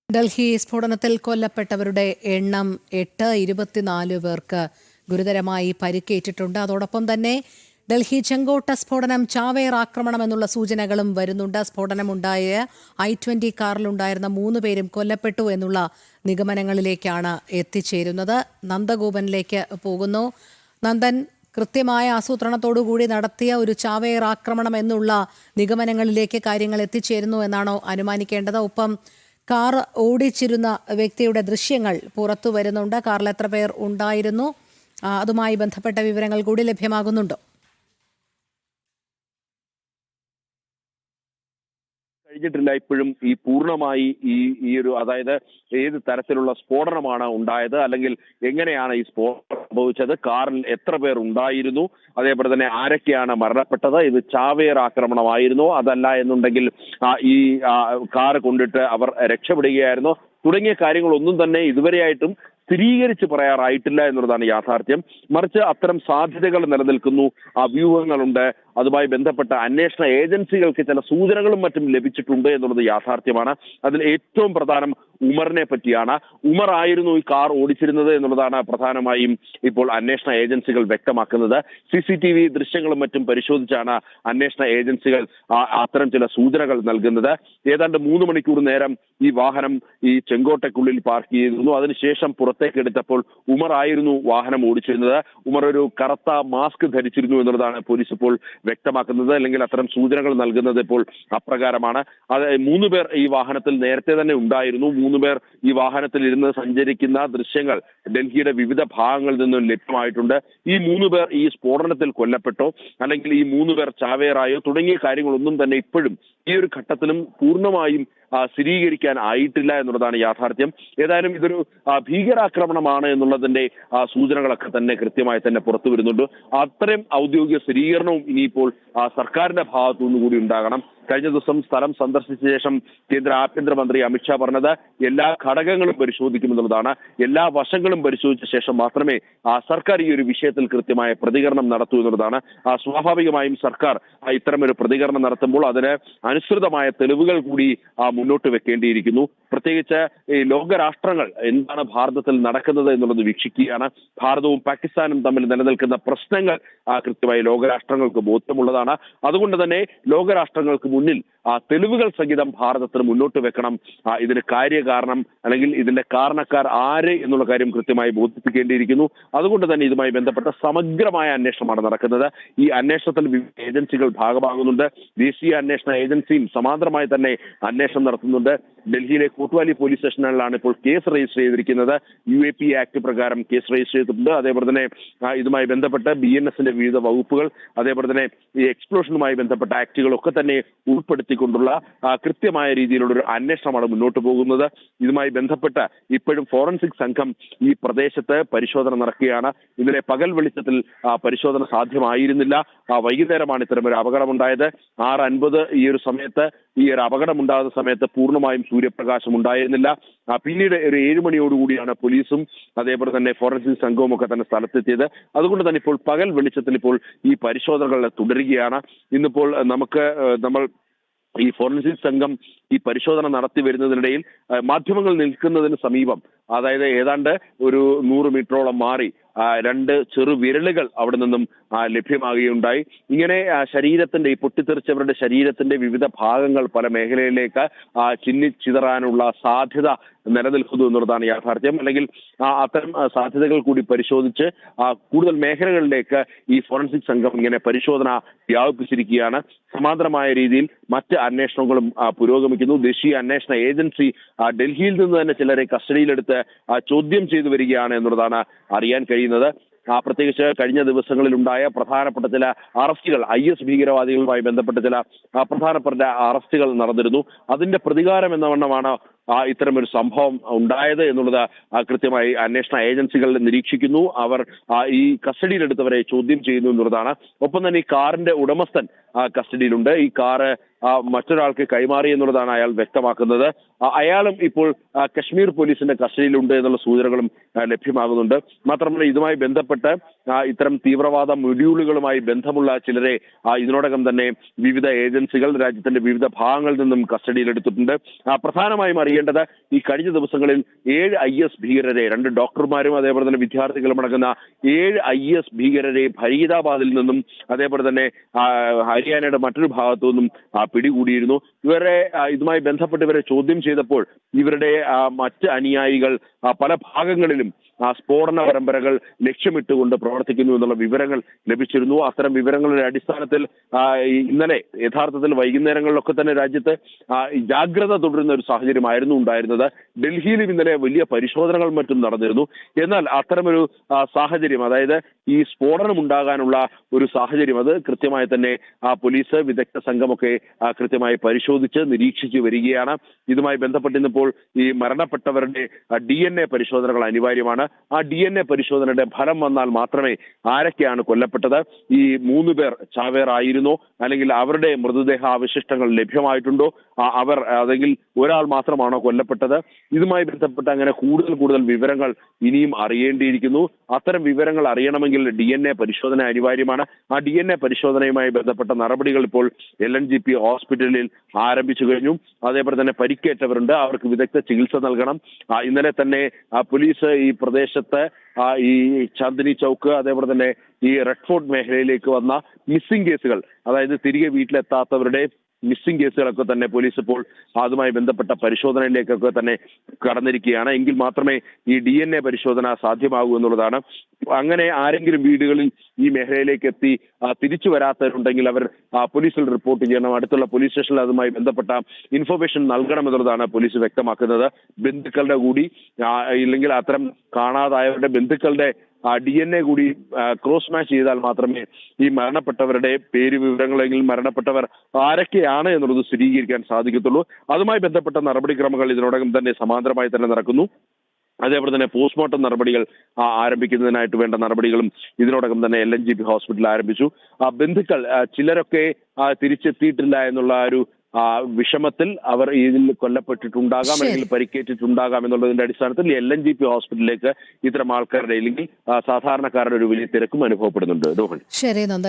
ഡൽഹി സ്ഫോടനത്തിൽ കൊല്ലപ്പെട്ടവരുടെ എണ്ണം 24 പേർക്ക് ഗുരുതരമായി പരിക്കേറ്റിട്ടുണ്ട്. അതോടൊപ്പം തന്നെ ഡൽഹി ചെങ്കോട്ട സ്ഫോടനം ചാവേർ ആക്രമണം എന്നുള്ള സൂചനകളും വരുന്നുണ്ട്. സ്ഫോടനമുണ്ടായ i20 കാറിലുണ്ടായിരുന്ന 3 പേരും കൊല്ലപ്പെട്ടു എന്നുള്ള നിഗമനങ്ങളിലേക്കാണ് എത്തിച്ചേരുന്നത്. നന്ദഗോപനിലേക്ക് പോകുന്നു. നന്ദൻ, കൃത്യമായ ആസൂത്രണത്തോടുകൂടി നടത്തിയ ഒരു ചാവേർ ആക്രമണം എന്നുള്ള നിഗമനങ്ങളിലേക്ക് കാര്യങ്ങൾ എത്തിച്ചേരുന്നു എന്നാണോ അനുമാനിക്കേണ്ടത്? ഒപ്പം കാർ ഓടിച്ചിരുന്ന വ്യക്തിയുടെ ദൃശ്യങ്ങൾ പുറത്തു വരുന്നുണ്ട്. കാറിൽ എത്ര പേർ ഉണ്ടായിരുന്നു? അതുമായി ബന്ധപ്പെട്ട വിവരങ്ങൾ കൂടി ലഭ്യമാകുന്നുണ്ടോ? കഴിഞ്ഞിട്ടില്ല ഇപ്പോഴും ഈ പൂർണ്ണമായി ഈ ഒരു അതായത് ഏത് തരത്തിലുള്ള സ്ഫോടനമാണ് ഉണ്ടായത്, അല്ലെങ്കിൽ എങ്ങനെയാണ് ഈ സ്ഫോടനം സംഭവിച്ചത്, കാറിൽ എത്ര പേർ ഉണ്ടായിരുന്നു, അതേപോലെ തന്നെ ആരൊക്കെയാണ് മരണപ്പെട്ടത്, ഇത് ചാവേർ ആക്രമണമായിരുന്നോ അതല്ല എന്നുണ്ടെങ്കിൽ ഈ കാർ കൊണ്ടിട്ട് അവർ രക്ഷപ്പെടുകയായിരുന്നോ തുടങ്ങിയ കാര്യങ്ങളൊന്നും തന്നെ ഇതുവരെയായിട്ടും സ്ഥിരീകരിച്ച് പറയാറായിട്ടില്ല എന്നുള്ളതാണ് യാഥാർത്ഥ്യം. മറിച്ച് അത്തരം സാധ്യതകൾ നിലനിൽക്കുന്നു, വ്യൂഹങ്ങളുണ്ട്, അതുമായി ബന്ധപ്പെട്ട അന്വേഷണ ഏജൻസികൾക്ക് ചില സൂചനകളും മറ്റും ലഭിച്ചിട്ടുണ്ട് എന്നുള്ളത് യാഥാർത്ഥ്യമാണ്. അതിൽ ഏറ്റവും പ്രധാനം ഉമറിനെ പറ്റിയാണ്. ഉമർ ആയിരുന്നു ഈ കാർ ഓടിച്ചിരുന്നത് എന്നുള്ളതാണ് പ്രധാനമായും ഇപ്പോൾ അന്വേഷണ ഏജൻസികൾ വ്യക്തമാക്കുന്നത്. CCTV ദൃശ്യങ്ങളും മറ്റും പരിശോധിച്ചാണ് അന്വേഷണ ഏജൻസികൾ അത്തരം ചില സൂചനകൾ നൽകുന്നത്. ഏതാണ്ട് 3 മണിക്കൂർ നേരം ഈ വാഹനം ഈ ചെങ്കോട്ടയ്ക്കുള്ളിൽ പാർക്ക് ചെയ്തിരുന്നു. അതിനുശേഷം പുറത്തേക്ക് എടുത്തപ്പോൾ ഉമർ ആയിരുന്നു വാഹനം ഓടിച്ചിരുന്നത്. ഉമർ ഒരു കറുത്ത മാസ്ക് ധരിച്ചിരുന്നു എന്നുള്ളതാണ് പോലീസ് ഇപ്പോൾ വ്യക്തമാക്കുന്നത്, അല്ലെങ്കിൽ അത്തരം സൂചനകൾ നൽകുന്നത് ഇപ്പോൾ അപ്രകാരമാണ്. അത് 3 പേർ ഈ വാഹനത്തിൽ നേരത്തെ തന്നെ ഉണ്ടായിരുന്നു. 3 പേർ ഈ വാഹനത്തിൽ ഇരുന്ന് സഞ്ചരിക്കുന്ന ദൃശ്യങ്ങൾ ഡൽഹിയുടെ വിവിധ ഭാഗങ്ങളിൽ നിന്നും ലഭ്യമായിട്ടുണ്ട്. ഈ 3 പേർ ഈ സ്ഫോടനത്തിൽ കൊല്ലപ്പെട്ടോ അല്ലെങ്കിൽ ഈ 3 പേർ ചാവേറായോ തുടങ്ങിയ കാര്യങ്ങളൊന്നും തന്നെ ഇപ്പോഴും ഈ ഒരു ഘട്ടത്തിലും പൂർണ്ണമായും സ്ഥിരീകരിക്കാൻ ആയിട്ടില്ല എന്നുള്ളതാണ് യാഥാർത്ഥ്യം. ഏതായാലും ഇതൊരു ഭീകരാക്രമണമാണ് എന്നുള്ളതിന്റെ സൂചനകളൊക്കെ തന്നെ കൃത്യമായി തന്നെ പുറത്തു വരുന്നുണ്ട്. അത്രയും ഔദ്യോഗിക സ്ഥിരീകരണവും ഇനിയിപ്പോൾ സർക്കാരിന്റെ ഭാഗത്തുനിന്ന് കൂടി ഉണ്ടാകണം. കഴിഞ്ഞ ദിവസം സ്ഥലം സന്ദർശിച്ച ശേഷം കേന്ദ്ര ആഭ്യന്തരമന്ത്രി അമിത്ഷാ പറഞ്ഞത് എല്ലാ ഘടകങ്ങളും പരിശോധിക്കുമെന്നുള്ളതാണ്. എല്ലാ വശങ്ങളും പരിശോധിച്ച ശേഷം മാത്രമേ സർക്കാർ ഈ ഒരു വിഷയത്തിൽ കൃത്യമായ പ്രതികരണം നടത്തൂ എന്നുള്ളതാണ്. സ്വാഭാവികമായും സർക്കാർ ഇത്തരമൊരു പ്രതികരണം നടത്തുമ്പോൾ അതിന് അനുസൃതമായ തെളിവുകൾ കൂടി മുന്നോട്ട് വെക്കേണ്ടിയിരിക്കുന്നു. പ്രത്യേകിച്ച് ഈ ലോകരാഷ്ട്രങ്ങൾ എന്താണ് ഭാരതത്തിൽ നടക്കുന്നത് എന്നുള്ളത് വീക്ഷിക്കുകയാണ്. ഭാരതവും പാകിസ്ഥാനും തമ്മിൽ നിലനിൽക്കുന്ന പ്രശ്നങ്ങൾ കൃത്യമായി ലോകരാഷ്ട്രങ്ങൾക്ക് ബോധ്യമുള്ളതാണ്. അതുകൊണ്ട് തന്നെ ലോകരാഷ്ട്രങ്ങൾക്ക് മുന്നിൽ തെളിവുകൾ സഹിതം ഭാരതത്തിന് മുന്നോട്ട് വെക്കണം. ഇതിന് കാര്യകാരണം അല്ലെങ്കിൽ ഇതിന്റെ കാരണക്കാർ ആര് എന്നുള്ള കാര്യം കൃത്യമായി ബോധിപ്പിക്കേണ്ടിയിരിക്കുന്നു. അതുകൊണ്ട് തന്നെ ഇതുമായി ബന്ധപ്പെട്ട സമഗ്രമായ അന്വേഷണമാണ് നടക്കുന്നത്. ഈ അന്വേഷണത്തിൽ വിവിധ ഏജൻസികൾ ഭാഗമാകുന്നുണ്ട്. ദേശീയ അന്വേഷണ ഏജൻസിയും സമാന്തരമായി തന്നെ അന്വേഷണം നടത്തുന്നുണ്ട്. ഡൽഹിയിലെ കോട്ട്വാലി പോലീസ് സ്റ്റേഷനിലാണ് ഇപ്പോൾ കേസ് രജിസ്റ്റർ ചെയ്തിരിക്കുന്നത്. UAP ആക്ട് പ്രകാരം കേസ് രജിസ്റ്റർ ചെയ്തിട്ടുണ്ട്. അതേപോലെ തന്നെ ഇതുമായി ബന്ധപ്പെട്ട് BNSന്റെ വിവിധ വകുപ്പുകൾ, അതേപോലെ തന്നെ ഈ എക്സ്പ്ലോഷനുമായി ബന്ധപ്പെട്ട ആക്ടുകളൊക്കെ തന്നെ ഉൾപ്പെടുത്തിക്കൊണ്ടുള്ള കൃത്യമായ രീതിയിലുള്ള ഒരു അന്വേഷണമാണ് മുന്നോട്ട് പോകുന്നത്. ഇതുമായി ബന്ധപ്പെട്ട് ഇപ്പോഴും ഫോറൻസിക് സംഘം ഈ പ്രദേശത്ത് പരിശോധന നടക്കുകയാണ്. ഇന്നലെ പകൽ വെളിച്ചത്തിൽ പരിശോധന സാധ്യമായിരുന്നില്ല. വൈകുന്നേരമാണ് ഇത്തരമൊരു അപകടമുണ്ടായത്. 6:50 ഈ ഒരു സമയത്ത് ഈ ഒരു അപകടമുണ്ടാകുന്ന സമയത്ത് പൂർണ്ണമായും സൂര്യപ്രകാശം ഉണ്ടായിരുന്നില്ല. പിന്നീട് ഒരു 7 മണിയോടുകൂടിയാണ് പോലീസും അതേപോലെ തന്നെ ഫോറൻസിക് സംഘവും ഒക്കെ തന്നെ സ്ഥലത്തെത്തിയത്. അതുകൊണ്ട് തന്നെ ഇപ്പോൾ പകൽ വെളിച്ചത്തിൽ ഇപ്പോൾ ഈ പരിശോധനകൾ തുടരുകയാണ്. ഇന്നിപ്പോൾ നമ്മൾ ഈ ഫോറൻസിക് സംഘം ഈ പരിശോധന നടത്തി വരുന്നതിനിടയിൽ മാധ്യമങ്ങൾ നിൽക്കുന്നതിന് സമീപം, അതായത് ഏതാണ്ട് ഒരു 100 മീറ്ററോളം മാറി 2 ചെറു വിരലുകൾ അവിടെ നിന്നും ലഭ്യമാകുകയുണ്ടായി. ഇങ്ങനെ ശരീരത്തിന്റെ ഈ പൊട്ടിത്തെറിച്ചവരുടെ ശരീരത്തിന്റെ വിവിധ ഭാഗങ്ങൾ പല മേഖലയിലേക്ക് ചിന്നിച്ചിതറാനുള്ള സാധ്യത നിലനിൽക്കുന്നു എന്നുള്ളതാണ് യാഥാർത്ഥ്യം. അല്ലെങ്കിൽ അത്തരം സാധ്യതകൾ കൂടി പരിശോധിച്ച് കൂടുതൽ മേഖലകളിലേക്ക് ഈ ഫോറൻസിക് സംഘം ഇങ്ങനെ പരിശോധന വ്യാപിപ്പിച്ചിരിക്കുകയാണ്. സമാന്തരമായ രീതിയിൽ മറ്റ് അന്വേഷണങ്ങളും പുരോഗമിക്കുന്നു. ദേശീയ അന്വേഷണ ഏജൻസി ഡൽഹിയിൽ നിന്ന് തന്നെ ചിലരെ കസ്റ്റഡിയിലെടുത്ത് ചോദ്യം ചെയ്തു വരികയാണ് എന്നുള്ളതാണ് അറിയാൻ കഴിയുന്നത്. പ്രത്യേകിച്ച് കഴിഞ്ഞ ദിവസങ്ങളിൽ ഉണ്ടായ പ്രധാനപ്പെട്ട ചില അറസ്റ്റുകൾ, IS ഭീകരവാദികളുമായി ബന്ധപ്പെട്ട ചില പ്രധാനപ്പെട്ട അറസ്റ്റുകൾ നടന്നിരുന്നു. അതിന്റെ പ്രതികാരം എന്ന വണ്ണമാണ് ഇത്തരമൊരു സംഭവം ഉണ്ടായത് എന്നുള്ളത് കൃത്യമായി അന്വേഷണ ഏജൻസികൾ നിരീക്ഷിക്കുന്നു. അവർ ഈ കസ്റ്റഡിയിലെടുത്തവരെ ചോദ്യം ചെയ്യുന്നു എന്നുള്ളതാണ്. ഒപ്പം തന്നെ ഈ കാറിന്റെ ഉടമസ്ഥൻ കസ്റ്റഡിയിലുണ്ട്. ഈ കാറ് മറ്റൊരാൾക്ക് കൈമാറി എന്നുള്ളതാണ് അയാൾ വ്യക്തമാക്കുന്നത്. അയാളും ഇപ്പോൾ കശ്മീർ പോലീസിന്റെ കസ്റ്റഡിയിലുണ്ട് എന്നുള്ള സൂചനകളും ലഭ്യമാകുന്നുണ്ട്. മാത്രമല്ല ഇതുമായി ബന്ധപ്പെട്ട് ഇത്തരം തീവ്രവാദ മൊഡ്യൂളുകളുമായി ബന്ധമുള്ള ചിലരെ ഇതിനോടകം തന്നെ വിവിധ ഏജൻസികൾ രാജ്യത്തിന്റെ വിവിധ ഭാഗങ്ങളിൽ നിന്നും കസ്റ്റഡിയിലെടുത്തിട്ടുണ്ട്. പ്രധാനമായും അറിയേണ്ടത് ഈ കഴിഞ്ഞ ദിവസങ്ങളിൽ 7 IS ഭീകരരെ, 2 ഡോക്ടർമാരും അതേപോലെ തന്നെ വിദ്യാർത്ഥികളും അടങ്ങുന്ന 7 IS ഭീകരരെ ഫരീദാബാദിൽ നിന്നും അതേപോലെ തന്നെ ഹരിയാനയുടെ മറ്റൊരു ഭാഗത്തു നിന്നും പിടികൂടിയിരുന്നു. ഇവരെ ഇതുമായി ബന്ധപ്പെട്ട് ഇവരെ ചോദ്യം ചെയ്തപ്പോൾ ഇവരുടെ മറ്റ് അനുയായികൾ പല ഭാഗങ്ങളിലും സ്ഫോടന പരമ്പരകൾ ലക്ഷ്യമിട്ടുകൊണ്ട് പ്രവർത്തിക്കുന്നു എന്നുള്ള വിവരങ്ങൾ ലഭിച്ചിരുന്നു. അത്തരം വിവരങ്ങളുടെ അടിസ്ഥാനത്തിൽ ഇന്നലെ യഥാർത്ഥത്തിൽ വൈകുന്നേരങ്ങളിലൊക്കെ തന്നെ രാജ്യത്ത് ജാഗ്രത തുടരുന്ന ഒരു സാഹചര്യമായിരുന്നു ഉണ്ടായിരുന്നത്. ഡൽഹിയിലും ഇന്നലെ വലിയ പരിശോധനകൾ മറ്റും നടന്നിരുന്നു. എന്നാൽ അത്തരമൊരു സാഹചര്യം, അതായത് ഈ സ്ഫോടനം ഉണ്ടാകാനുള്ള ഒരു സാഹചര്യം, അത് കൃത്യമായി തന്നെ പോലീസ് വിദഗ്ധ സംഘമൊക്കെ കൃത്യമായി പരിശോധിച്ച് നിരീക്ഷിച്ചു വരികയാണ്. ഇതുമായി ബന്ധപ്പെട്ട് ഇന്നിപ്പോൾ ഈ മരണപ്പെട്ടവരുടെ DNA പരിശോധനകൾ അനിവാര്യമാണ്. ആ DNA പരിശോധനയുടെ ഫലം വന്നാൽ മാത്രമേ ആരൊക്കെയാണ് കൊല്ലപ്പെട്ടത്, ഈ 3 പേർ ചാവേർ ആയിരുന്നോ, അല്ലെങ്കിൽ അവരുടെ മൃതദേഹ അവശിഷ്ടങ്ങൾ ലഭ്യമായിട്ടുണ്ടോ, അവർ അല്ലെങ്കിൽ ഒരാൾ മാത്രമാണോ കൊല്ലപ്പെട്ടത്, ഇതുമായി ബന്ധപ്പെട്ട് അങ്ങനെ കൂടുതൽ വിവരങ്ങൾ ഇനിയും അറിയേണ്ടിയിരിക്കുന്നു. അത്തരം വിവരങ്ങൾ അറിയണമെങ്കിൽ DNA പരിശോധന അനിവാര്യമാണ്. ആ DNA പരിശോധനയുമായി ബന്ധപ്പെട്ട നടപടികൾ ഇപ്പോൾ LNGP ഹോസ്പിറ്റലിൽ ആരംഭിച്ചു കഴിഞ്ഞു. അതേപോലെ തന്നെ പരിക്കേറ്റവരുണ്ട്, അവർക്ക് വിദഗ്ധ ചികിത്സ നൽകണം. ഇന്നലെ തന്നെ പോലീസ് ഈ പ്രദേശത്ത് ഈ ചാന്ദിനി ചൗക്ക് അതേപോലെ തന്നെ ഈ റെഡ് ഫോർട്ട് മേഖലയിലേക്ക് വന്ന മിസ്സിംഗ് കേസുകൾ, അതായത് തിരികെ വീട്ടിലെത്താത്തവരുടെ മിസ്സിംഗ് കേസുകളൊക്കെ തന്നെ പോലീസ് ഇപ്പോൾ അതുമായി ബന്ധപ്പെട്ട പരിശോധനയിലേക്കൊക്കെ തന്നെ കടന്നിരിക്കുകയാണ്. എങ്കിൽ മാത്രമേ ഈ DNA പരിശോധന സാധ്യമാകൂ എന്നുള്ളതാണ്. അങ്ങനെ ആരെങ്കിലും വീടുകളിൽ ഈ മേഖലയിലേക്ക് എത്തി തിരിച്ചു വരാത്തവരുണ്ടെങ്കിൽ അവർ പോലീസിൽ റിപ്പോർട്ട് ചെയ്യണം. അടുത്തുള്ള പോലീസ് സ്റ്റേഷനിൽ അതുമായി ബന്ധപ്പെട്ട ഇൻഫർമേഷൻ നൽകണം എന്നുള്ളതാണ് പോലീസ് വ്യക്തമാക്കുന്നത്. ബന്ധുക്കളുടെ കൂടി ഇല്ലെങ്കിൽ അത്തരം കാണാതായവരുടെ ബന്ധുക്കളുടെ DNA കൂടി ക്രോസ് മാച്ച് ചെയ്താൽ മാത്രമേ ഈ മരണപ്പെട്ടവരുടെ പേര് വിവരങ്ങളെങ്കിൽ മരണപ്പെട്ടവർ ആരൊക്കെയാണ് എന്നുള്ളത് സ്ഥിരീകരിക്കാൻ സാധിക്കത്തുള്ളൂ. അതുമായി ബന്ധപ്പെട്ട നടപടിക്രമങ്ങൾ ഇതിനോടകം തന്നെ സമാന്തരമായി തന്നെ നടക്കുന്നു. അതേപോലെ തന്നെ പോസ്റ്റ്മോർട്ടം നടപടികൾ ആരംഭിക്കുന്നതിനായിട്ട് വേണ്ട നടപടികളും ഇതിനോടകം തന്നെ LNGP ഹോസ്പിറ്റലിൽ ആരംഭിച്ചു. ബന്ധുക്കൾ ചിലരൊക്കെ തിരിച്ചെത്തിയിട്ടില്ല എന്നുള്ള ഒരു വിഷമത്തിൽ അവർ ഇതിൽ കൊല്ലപ്പെട്ടിട്ടുണ്ടാകാം അല്ലെങ്കിൽ പരിക്കേറ്റിട്ടുണ്ടാകാം എന്നുള്ളതിന്റെ അടിസ്ഥാനത്തിൽ LNGP ഹോസ്പിറ്റലിലേക്ക് ഇത്തരം ആൾക്കാരുടെ അല്ലെങ്കിൽ സാധാരണക്കാരുടെ ഒരു വലിയ തിരക്കും അനുഭവപ്പെടുന്നുണ്ട്. രോഹൻ. ശരി നന്ദൻ.